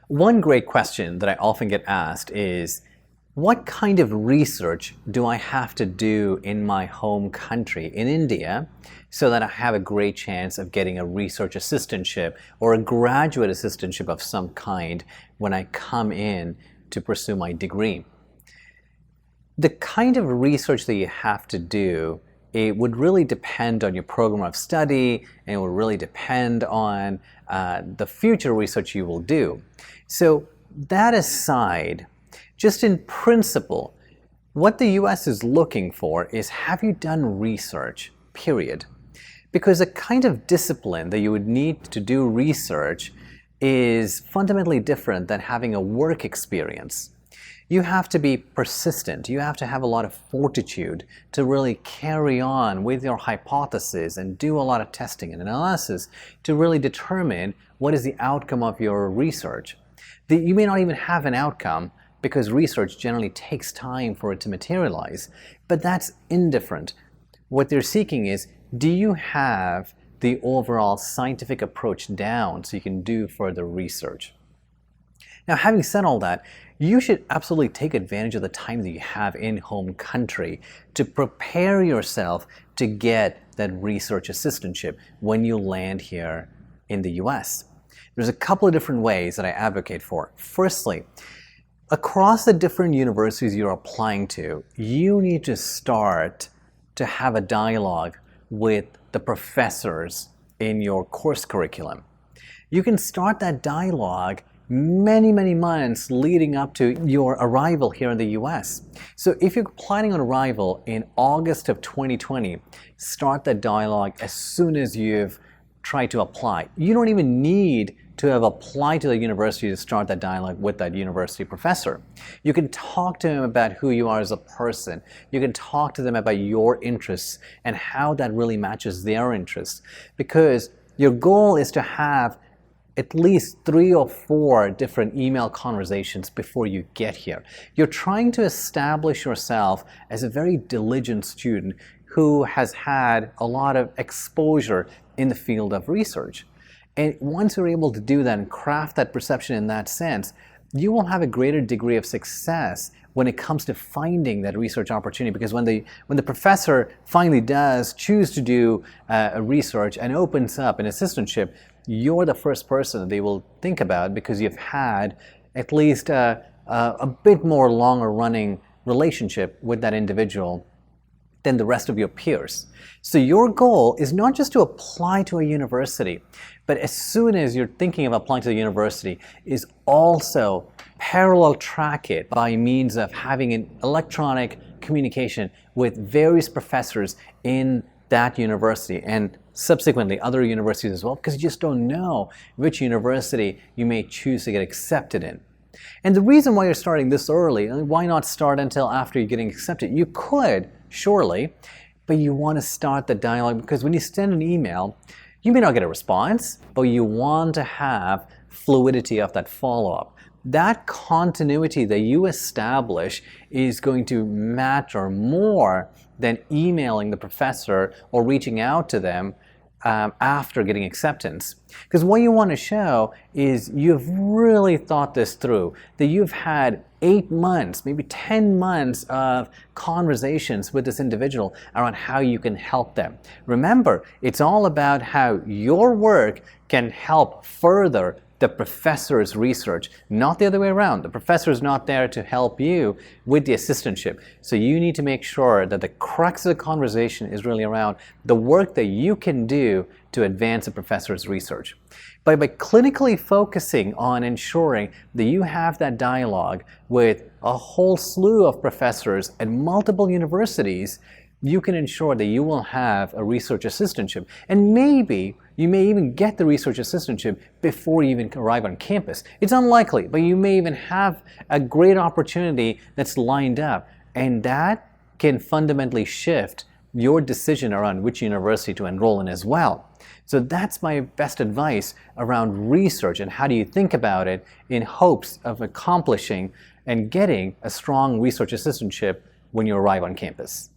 One great question that I often get asked is, what kind of research do I have to do in my home country, in India, so that I have a great chance of getting a research assistantship or a graduate assistantship of some kind when I come in to pursue my degree? The kind of research that you have to do, it would really depend on your program of study, and it will really depend on the future research you will do. So that aside, just in principle, what the US is looking for is, have you done research, period? Because the kind of discipline that you would need to do research is fundamentally different than having a work experience. You have to be persistent. You have to have a lot of fortitude to really carry on with your hypothesis and do a lot of testing and analysis to really determine what is the outcome of your research. You may not even have an outcome because research generally takes time for it to materialize, but that's indifferent. What they're seeking is, do you have the overall scientific approach down so you can do further research? Now, having said all that, you should absolutely take advantage of the time that you have in home country to prepare yourself to get that research assistantship when you land here in the US. There's a couple of different ways that I advocate for. Firstly, across the different universities you're applying to, you need to start to have a dialogue with the professors in your course curriculum. You can start that dialogue many months leading up to your arrival here in the US. So if you're planning on arrival in August of 2020, start that dialogue as soon as you've tried to apply. You don't even need to have applied to the university to start that dialogue with that university professor. You can talk to them about who you are as a person. You can talk to them about your interests and how that really matches their interests, because your goal is to have at least 3 or 4 different email conversations before you get here. You're trying to establish yourself as a very diligent student who has had a lot of exposure in the field of research. And once you're able to do that and craft that perception in that sense, you will have a greater degree of success when it comes to finding that research opportunity, because when the professor finally does choose to do a research and opens up an assistantship, you're the first person that they will think about, because you've had at least a bit more longer running relationship with that individual than the rest of your peers. So your goal is not just to apply to a university, but as soon as you're thinking of applying to the university, is also parallel track it by means of having an electronic communication with various professors in that university and subsequently other universities as well, because you just don't know which university you may choose to get accepted in. And the reason why you're starting this early, why not start until after you're getting accepted? You could, surely, but you want to start the dialogue, because when you send an email, you may not get a response, but you want to have fluidity of that follow-up. That continuity that you establish is going to matter more than emailing the professor or reaching out to them after getting acceptance. Because what you want to show is you've really thought this through, that you've had 8 months, maybe 10 months of conversations with this individual around how you can help them. Remember, it's all about how your work can help further the professor's research, not the other way around. The professor is not there to help you with the assistantship. So you need to make sure that the crux of the conversation is really around the work that you can do to advance the professor's research. By clinically focusing on ensuring that you have that dialogue with a whole slew of professors at multiple universities, you can ensure that you will have a research assistantship. And maybe you may even get the research assistantship before you even arrive on campus. It's unlikely, but you may even have a great opportunity that's lined up. And that can fundamentally shift your decision around which university to enroll in as well. So that's my best advice around research and how do you think about it in hopes of accomplishing and getting a strong research assistantship when you arrive on campus.